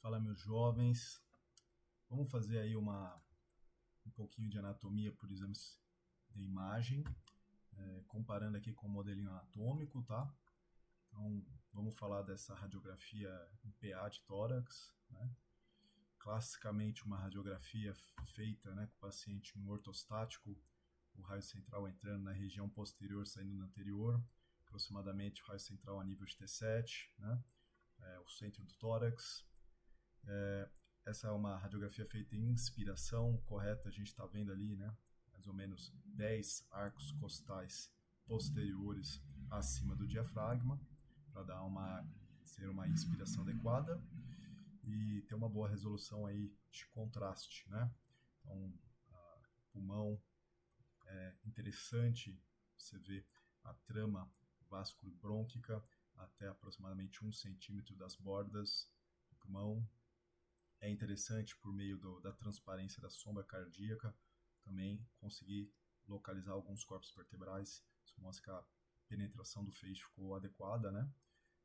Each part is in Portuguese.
Fala, meus jovens. Vamos fazer aí um pouquinho de anatomia por exames de imagem, comparando aqui com o modelinho anatômico, tá? Então, vamos falar dessa radiografia em PA de tórax, né? Classicamente, uma radiografia feita, né, com o paciente no ortostático, o raio central entrando na região posterior, saindo na anterior, aproximadamente o raio central a nível de T7, né? O centro do tórax. Essa é uma radiografia feita em inspiração correta, a gente está vendo ali, né, mais ou menos 10 arcos costais posteriores acima do diafragma, para ser uma inspiração adequada e ter uma boa resolução aí de contraste, né? Então, pulmão é interessante, você vê a trama vasculobrônquica até aproximadamente 1 centímetro das bordas do pulmão. É interessante, por meio da transparência da sombra cardíaca, também conseguir localizar alguns corpos vertebrais. Isso mostra que a penetração do feixe ficou adequada, né?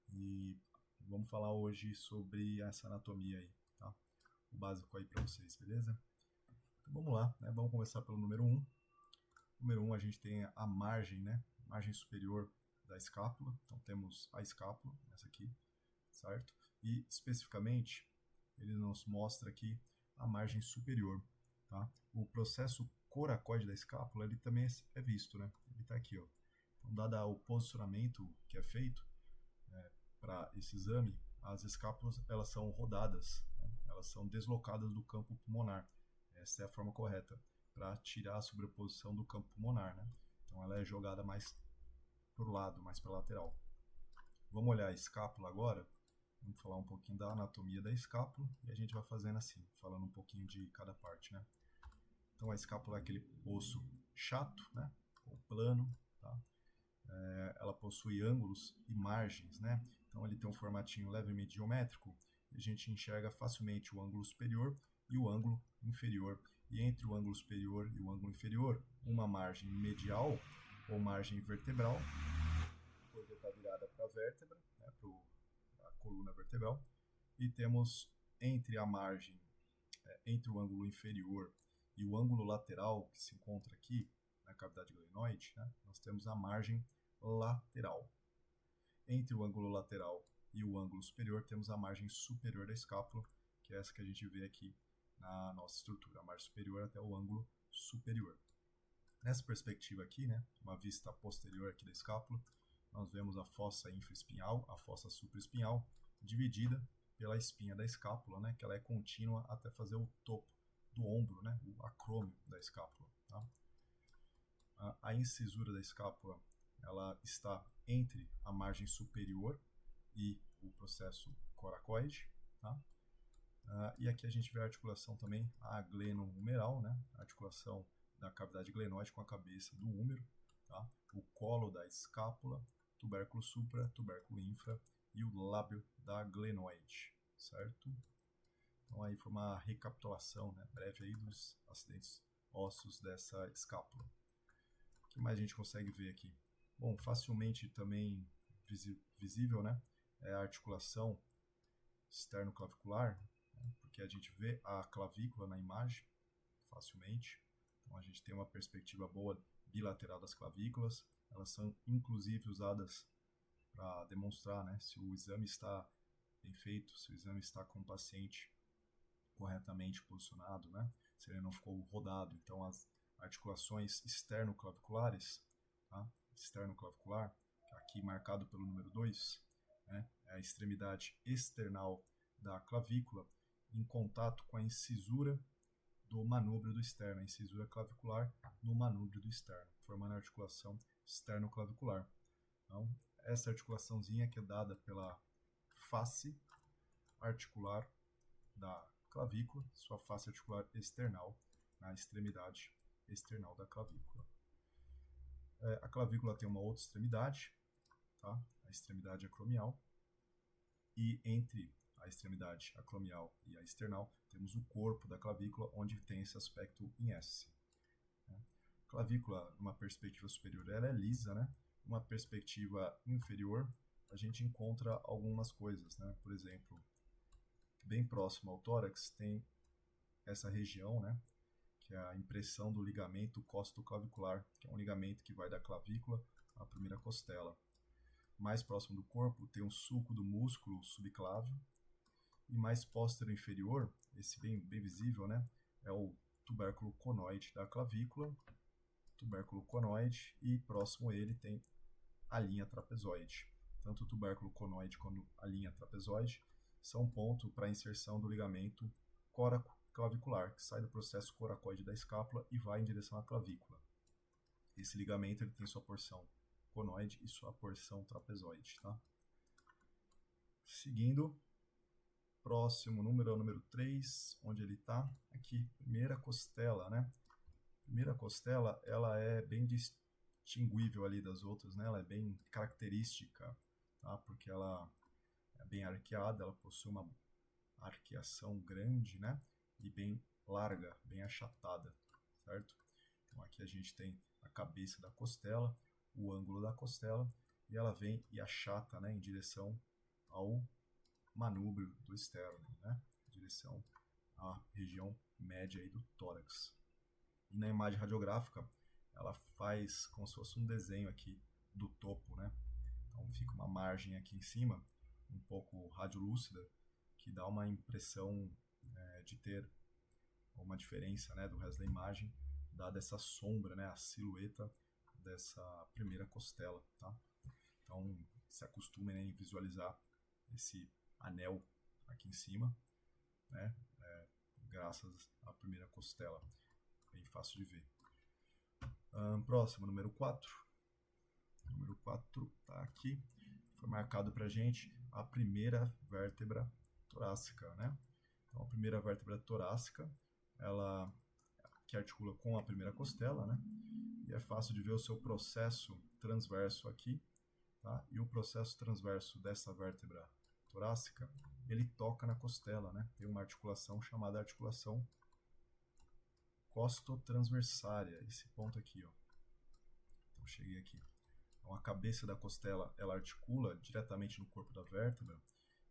E vamos falar hoje sobre essa anatomia aí, tá? O básico aí para vocês, beleza? Então vamos lá, né? Vamos começar pelo número 1. Número 1, a gente tem a margem, né? Margem superior da escápula. Então temos a escápula, essa aqui, certo? E especificamente ele nos mostra aqui a margem superior, tá? O processo coracoide da escápula, ele também é visto, né? Ele está aqui, ó. Então, dado o posicionamento que é feito para esse exame, as escápulas, elas são rodadas, né? Elas são deslocadas do campo pulmonar. Essa é a forma correta, para tirar a sobreposição do campo pulmonar, né? Então, ela é jogada mais para o lado, mais para a lateral. Vamos olhar a escápula agora. Vamos falar um pouquinho da anatomia da escápula e a gente vai fazendo assim, falando um pouquinho de cada parte, né? Então a escápula é aquele osso chato, né? Ou plano, tá? Ela possui ângulos e margens, né? Então ele tem um formatinho levemente geométrico e a gente enxerga facilmente o ângulo superior e o ângulo inferior. E entre o ângulo superior e o ângulo inferior, uma margem medial ou margem vertebral, poder estar virada para a vértebra, né? A coluna vertebral, e temos entre a margem, entre o ângulo inferior e o ângulo lateral que se encontra aqui na cavidade glenoide, né, nós temos a margem lateral. Entre o ângulo lateral e o ângulo superior temos a margem superior da escápula, que é essa que a gente vê aqui na nossa estrutura, a margem superior até o ângulo superior. Nessa perspectiva aqui, né, uma vista posterior aqui da escápula, nós vemos a fossa infraespinhal, a fossa supraespinhal, dividida pela espinha da escápula, né, que ela é contínua até fazer o topo do ombro, né, o acrômio da escápula. Tá? A incisura da escápula, ela está entre a margem superior e o processo coracoide. Tá? E aqui a gente vê a articulação também, a glenohumeral, né, a articulação da cavidade glenoide com a cabeça do húmero, tá? O colo da escápula, tubérculo supra, tubérculo infra e o lábio da glenoide, certo? Então aí foi uma recapitulação, né, breve aí dos acidentes ósseos dessa escápula. O que mais a gente consegue ver aqui? Bom, facilmente também visível, né, é a articulação externo-clavicular, né, porque a gente vê a clavícula na imagem facilmente. Então a gente tem uma perspectiva boa bilateral das clavículas. Elas são inclusive usadas para demonstrar, né, se o exame está bem feito, se o exame está com o paciente corretamente posicionado, né, se ele não ficou rodado. Então as articulações externo-claviculares, tá? Externo-clavicular, aqui marcado pelo número 2, né, é a extremidade external da clavícula em contato com a incisura do manúbrio do externo, a incisura clavicular no manúbrio do externo, formando a articulação externo-clavicular. Então, essa articulaçãozinha que é dada pela face articular da clavícula, sua face articular external, na extremidade external da clavícula. A clavícula tem uma outra extremidade, tá? A extremidade acromial, e entre a extremidade acromial e a external, temos o corpo da clavícula, onde tem esse aspecto em S. Né? Clavícula, numa perspectiva superior, ela é lisa, né? Uma perspectiva inferior, a gente encontra algumas coisas, né? Por exemplo, bem próximo ao tórax, tem essa região, né, que é a impressão do ligamento costoclavicular, que é um ligamento que vai da clavícula à primeira costela. Mais próximo do corpo tem o sulco do músculo subclávio, e mais póstero inferior, esse bem visível, né, é o tubérculo conoide da clavícula, tubérculo conoide, e próximo a ele tem a linha trapezoide. Tanto o tubérculo conoide quanto a linha trapezoide são ponto para a inserção do ligamento coracoclavicular, que sai do processo coracoide da escápula e vai em direção à clavícula. Esse ligamento ele tem sua porção conoide e sua porção trapezoide. Tá? Seguindo, próximo número é o número 3, onde ele está? Aqui, primeira costela, né? Primeira costela, ela é bem distinguível ali das outras, né? Ela é bem característica, tá? Porque ela é bem arqueada, ela possui uma arqueação grande, né? E bem larga, bem achatada, certo? Então aqui a gente tem a cabeça da costela, o ângulo da costela, e ela vem e achata, né, em direção ao manúbrio do externo, né, em direção à região média aí do tórax. E na imagem radiográfica, ela faz como se fosse um desenho aqui do topo, né? Então fica uma margem aqui em cima, um pouco radiolúcida, que dá uma impressão de ter uma diferença, né, do resto da imagem, dada essa sombra, né, a silhueta dessa primeira costela, tá? Então se acostumem, né, em visualizar esse anel aqui em cima, né, graças à primeira costela, bem fácil de ver. Próximo, número 4. Número 4 está aqui, foi marcado para a gente a primeira vértebra torácica, né? Então a primeira vértebra torácica, ela que articula com a primeira costela, né? E é fácil de ver o seu processo transverso aqui, tá? E o processo transverso dessa vértebra torácica, ele toca na costela, né? Tem uma articulação chamada articulação costotransversária, esse ponto aqui, ó. Então cheguei aqui. Então a cabeça da costela, ela articula diretamente no corpo da vértebra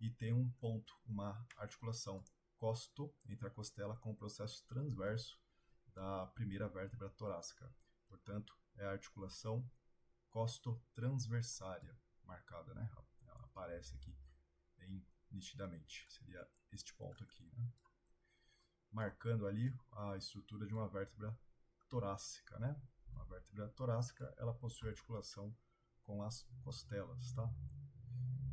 e tem um ponto, uma articulação costo entre a costela com o processo transverso da primeira vértebra torácica. Portanto, é a articulação costotransversária marcada, né? Ela aparece aqui bem nitidamente. Seria este ponto aqui, né? Marcando ali a estrutura de uma vértebra torácica, né? Uma vértebra torácica, ela possui articulação com as costelas, tá?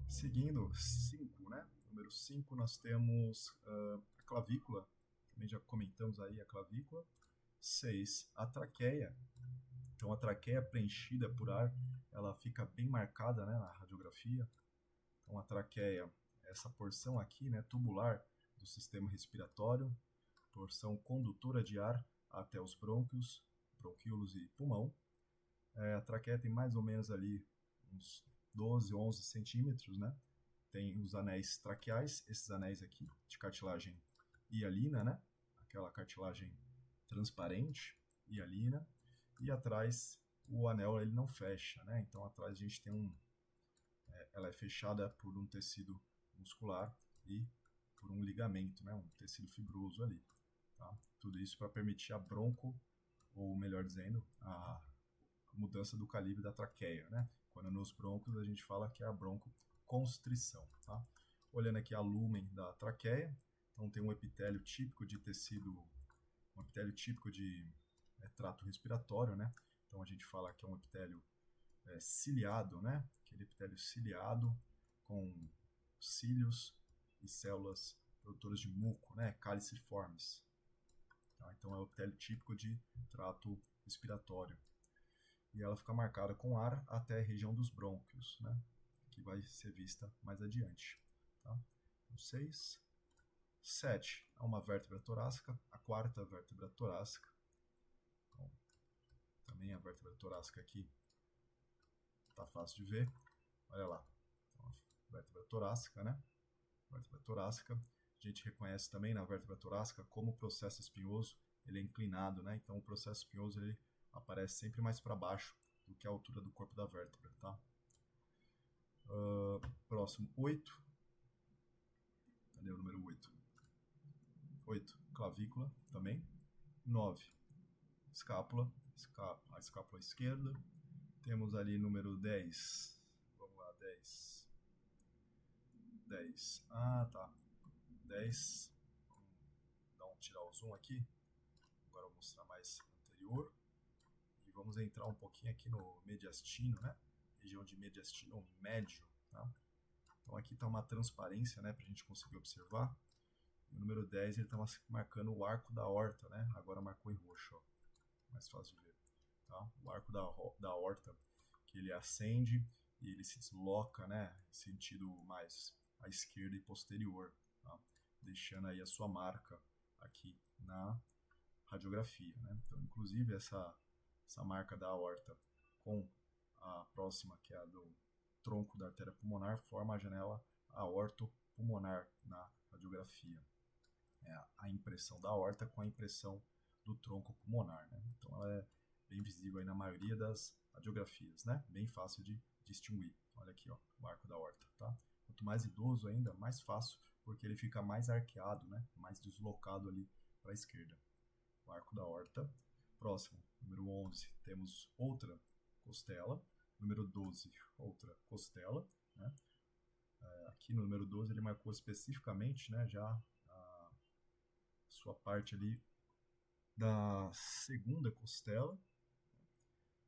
Seguindo, 5, né? Número 5, nós temos a clavícula, também já comentamos aí a clavícula. 6, a traqueia. Então a traqueia preenchida por ar, ela fica bem marcada, né, na radiografia. Então a traqueia, essa porção aqui, né, tubular do sistema respiratório, porção condutora de ar até os brônquios, bronquíolos e pulmão. A traqueia tem mais ou menos ali uns 12, 11 centímetros, né? Tem os anéis traqueais, esses anéis aqui, de cartilagem hialina, né? Aquela cartilagem transparente, hialina, e atrás o anel ele não fecha, né? Então atrás a gente tem ela é fechada por um tecido muscular e por um ligamento, né? Um tecido fibroso ali, tá? Tudo isso para permitir a bronco, ou melhor dizendo, a mudança do calibre da traqueia, né? Quando nos broncos a gente fala que é a broncoconstrição, tá? Olhando aqui a lumen da traqueia, então tem um epitélio típico de tecido, um epitélio típico de trato respiratório, né? Então a gente fala que é um epitélio ciliado, né? Aquele epitélio ciliado com cílios e células produtoras de muco, né? Caliciformes. Tá? Então é o epitélio típico de trato respiratório. E ela fica marcada com ar até a região dos brônquios, né? Que vai ser vista mais adiante. Tá? Então, 6. 7 é uma vértebra torácica, a quarta vértebra torácica. Então, também a vértebra torácica aqui tá fácil de ver. Olha lá, então, a vértebra torácica, né? Vértebra torácica. A gente reconhece também na vértebra torácica como o processo espinhoso ele é inclinado, né? Então o processo espinhoso ele aparece sempre mais para baixo do que a altura do corpo da vértebra, tá? Próximo, 8. Cadê o número 8? 8, clavícula também. 9, escápula, a escápula esquerda. Temos ali número 10. Vamos lá, 10. 10. Ah, tá. 10. Vamos tirar o zoom aqui. Agora eu vou mostrar mais anterior. E vamos entrar um pouquinho aqui no mediastino, né? Região de mediastino médio, tá? Então aqui está uma transparência, né, para a gente conseguir observar. E o número 10 ele está marcando o arco da aorta, né? Agora marcou em roxo, ó. Mais fácil de ver, tá? O arco da aorta, que ele ascende e ele se desloca, né, em sentido mais à esquerda e posterior, tá? Deixando aí a sua marca aqui na radiografia, né? Então, inclusive essa marca da aorta com a próxima, que é a do tronco da artéria pulmonar, forma a janela aortopulmonar na radiografia. É a impressão da aorta com a impressão do tronco pulmonar, né? Então ela é bem visível aí na maioria das radiografias, né? Bem fácil de distinguir. Olha aqui, ó, o arco da aorta, tá? Quanto mais idoso ainda, mais fácil, porque ele fica mais arqueado, né? Mais deslocado ali para a esquerda. O arco da aorta. Próximo, número 11, temos outra costela. Número 12, outra costela, né? Aqui no número 12 ele marcou especificamente, né, já a sua parte ali da segunda costela.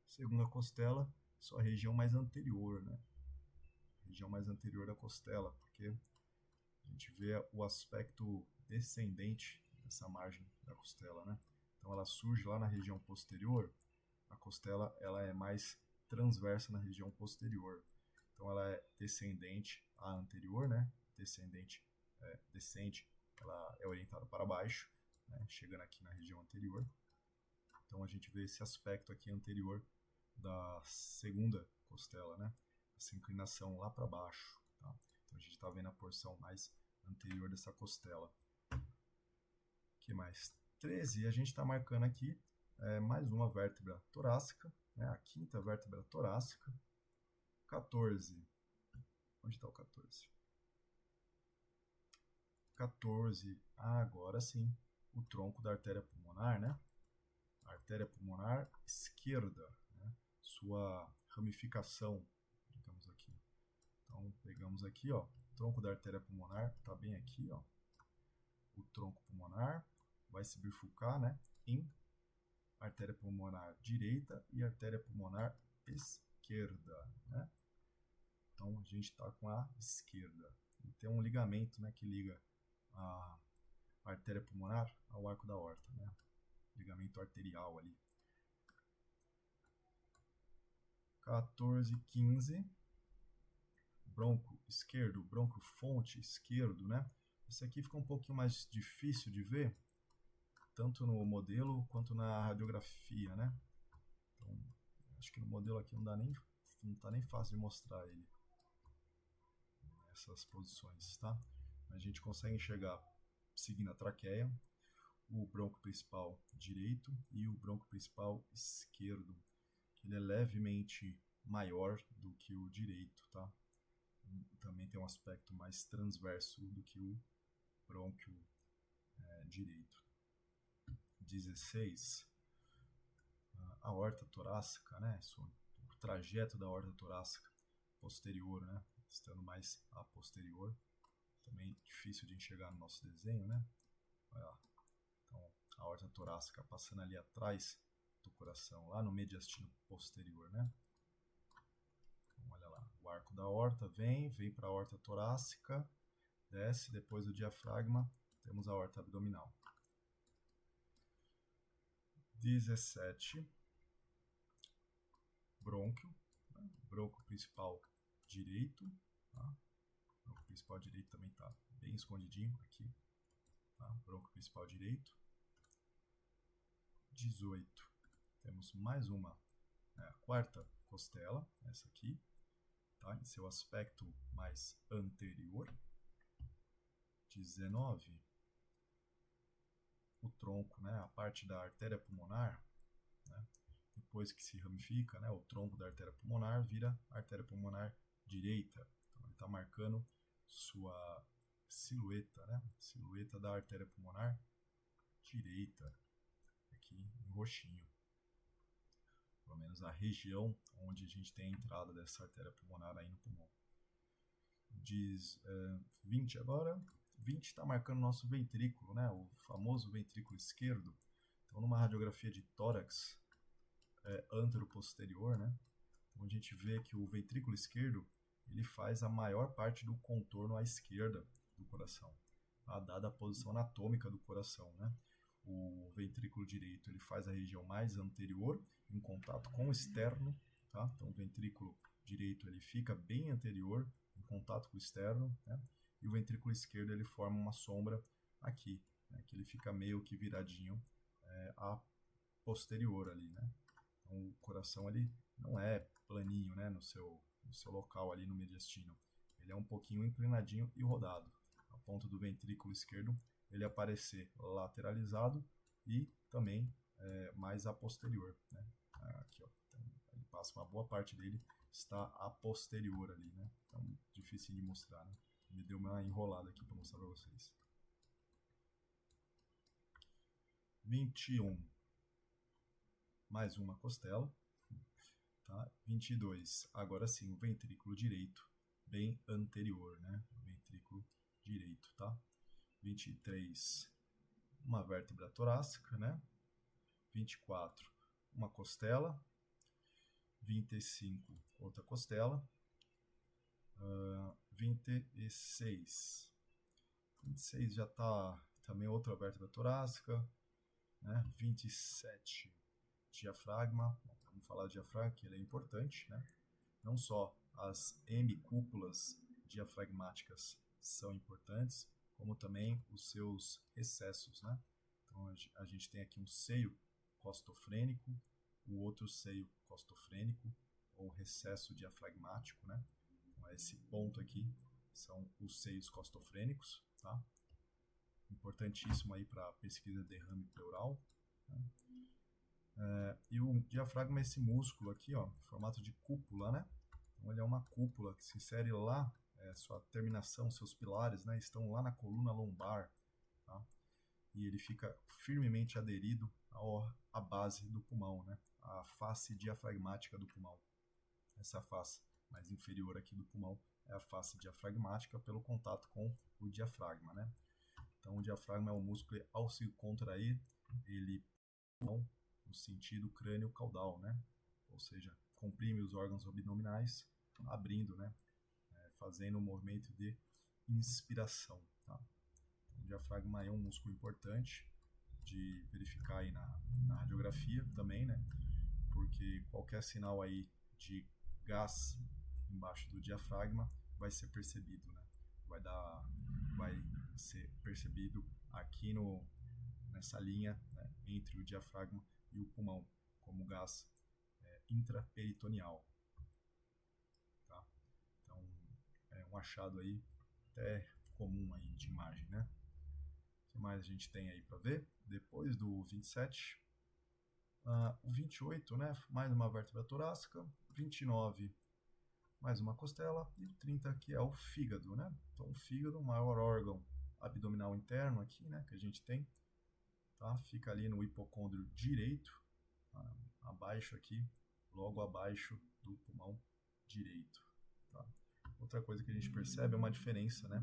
Segunda costela, sua região mais anterior, né? Região mais anterior da costela, porque a gente vê o aspecto descendente dessa margem da costela, né? Então ela surge lá na região posterior. A costela ela é mais transversa na região posterior. Então ela é descendente à anterior, né? Descendente, descende, ela é orientada para baixo, né? Chegando aqui na região anterior. Então a gente vê esse aspecto aqui anterior da segunda costela, né? Essa inclinação lá para baixo, tá? Então a gente está vendo a porção mais anterior dessa costela. O que mais? 13, a gente está marcando aqui mais uma vértebra torácica, né? A quinta vértebra torácica. 14. Onde está o 14? 14. Ah, agora sim. O tronco da artéria pulmonar, né? A artéria pulmonar esquerda, né? Sua ramificação, digamos aqui. Então, pegamos aqui, ó. O tronco da artéria pulmonar está bem aqui, ó. O tronco pulmonar vai se bifurcar, né? Em artéria pulmonar direita e artéria pulmonar esquerda, né? Então a gente está com a esquerda. E tem um ligamento, né, que liga a artéria pulmonar ao arco da aorta, né? Ligamento arterial ali. 14, 15. Bronco esquerdo, bronco fonte esquerdo, né? Esse aqui fica um pouquinho mais difícil de ver, tanto no modelo quanto na radiografia, né? Então, acho que no modelo aqui não tá nem fácil de mostrar ele. Essas posições, tá? A gente consegue enxergar, seguindo a traqueia, o bronco principal direito e o bronco principal esquerdo, que ele é levemente maior do que o direito, tá? Também tem um aspecto mais transverso do que o brônquio direito. 16. A aorta torácica, né? O trajeto da aorta torácica posterior, né? Estando mais a posterior. Também difícil de enxergar no nosso desenho, né? Olha lá. Então, a aorta torácica passando ali atrás do coração, lá no mediastino posterior, né? Então, olha lá, o arco da aorta vem para a aorta torácica, desce, depois do diafragma, temos a aorta abdominal. 17. Brônquio, né? Bronco principal direito, tá? O bronco principal direito também está bem escondidinho aqui, tá? Bronco principal direito. 18. Temos mais uma, a quarta costela, essa aqui, tá? Em seu aspecto mais anterior. 19. O tronco, né? A parte da artéria pulmonar, né? Depois que se ramifica, né? O tronco da artéria pulmonar vira artéria pulmonar direita. Então ele está marcando silhueta, né? Silhueta da artéria pulmonar direita, aqui em roxinho. Pelo menos a região onde a gente tem a entrada dessa artéria pulmonar aí no pulmão. Diz 20 agora. 20 está marcando nosso ventrículo, né? O famoso ventrículo esquerdo. Então, numa radiografia de tórax antero-posterior, né? Onde a gente vê que o ventrículo esquerdo ele faz a maior parte do contorno à esquerda do coração, tá? Dada a posição anatômica do coração, né? O ventrículo direito ele faz a região mais anterior, em contato com o externo, tá? Então o ventrículo direito ele fica bem anterior, em contato com o externo, né? E o ventrículo esquerdo ele forma uma sombra aqui, né? Que ele fica meio que viradinho a posterior ali, né? Então o coração ele não é planinho, né? No seu local ali no mediastino, ele é um pouquinho inclinadinho e rodado, a ponto do ventrículo esquerdo ele aparecer lateralizado e também mais a posterior, né? Aqui, ó, então, ele passa uma boa parte dele está a posterior ali, né? Então difícil de mostrar, né? Me deu uma enrolada aqui para mostrar para vocês. 21, mais uma costela, tá? 22, agora sim o ventrículo direito bem anterior, né? O ventrículo direito, tá? 23, uma vértebra torácica, né? 24, uma costela. 25, outra costela. 26. 26 já está também outra vértebra torácica, né? 27, diafragma. Bom, vamos falar de diafragma, que ele é importante, né? Não só as hemicúpulas diafragmáticas são importantes, como também os seus recessos, né? Então a gente tem aqui um seio costofrênico, o outro seio costofrênico, ou recesso diafragmático, né? Então, esse ponto aqui são os seios costofrênicos, tá? Importantíssimo aí para pesquisa de derrame pleural, né? E o diafragma é esse músculo aqui, ó, em formato de cúpula, né? Então ele é uma cúpula que se insere lá, sua terminação, seus pilares, né, estão lá na coluna lombar, tá? E ele fica firmemente aderido à base do pulmão, né? A face diafragmática do pulmão. Essa face mais inferior aqui do pulmão é a face diafragmática pelo contato com o diafragma, né? Então o diafragma é um músculo que, ao se contrair, ele no sentido crânio-caudal, né? Ou seja, comprime os órgãos abdominais, abrindo, né? Fazendo um movimento de inspiração, tá? Então, o diafragma é um músculo importante de verificar aí na radiografia também, né? Porque qualquer sinal aí de gás embaixo do diafragma vai ser percebido, né? Vai ser percebido aqui nessa linha, né, entre o diafragma e o pulmão, como gás intraperitoneal, tá? Então é um achado aí até comum aí de imagem, né? O que mais a gente tem aí para ver? Depois do 27, o 28, né? Mais uma vértebra torácica. 29, mais uma costela. E o 30, que é o fígado, né? Então o fígado, o maior órgão abdominal interno aqui, né? Que a gente tem, tá? Fica ali no hipocôndrio direito, abaixo aqui, logo abaixo do pulmão direito, tá? Outra coisa que a gente percebe é uma diferença, né?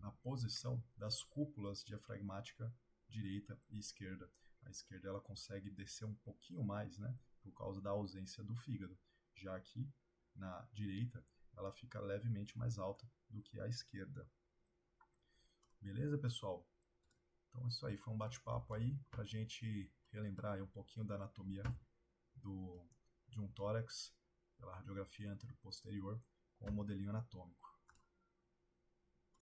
Na posição das cúpulas diafragmática direita e esquerda. A esquerda ela consegue descer um pouquinho mais, né, por causa da ausência do fígado. Já aqui, na direita, ela fica levemente mais alta do que a esquerda. Beleza, pessoal? Então, isso aí foi um bate-papo aí para a gente relembrar aí um pouquinho da anatomia de um tórax pela radiografia antero-posterior com o modelinho anatômico.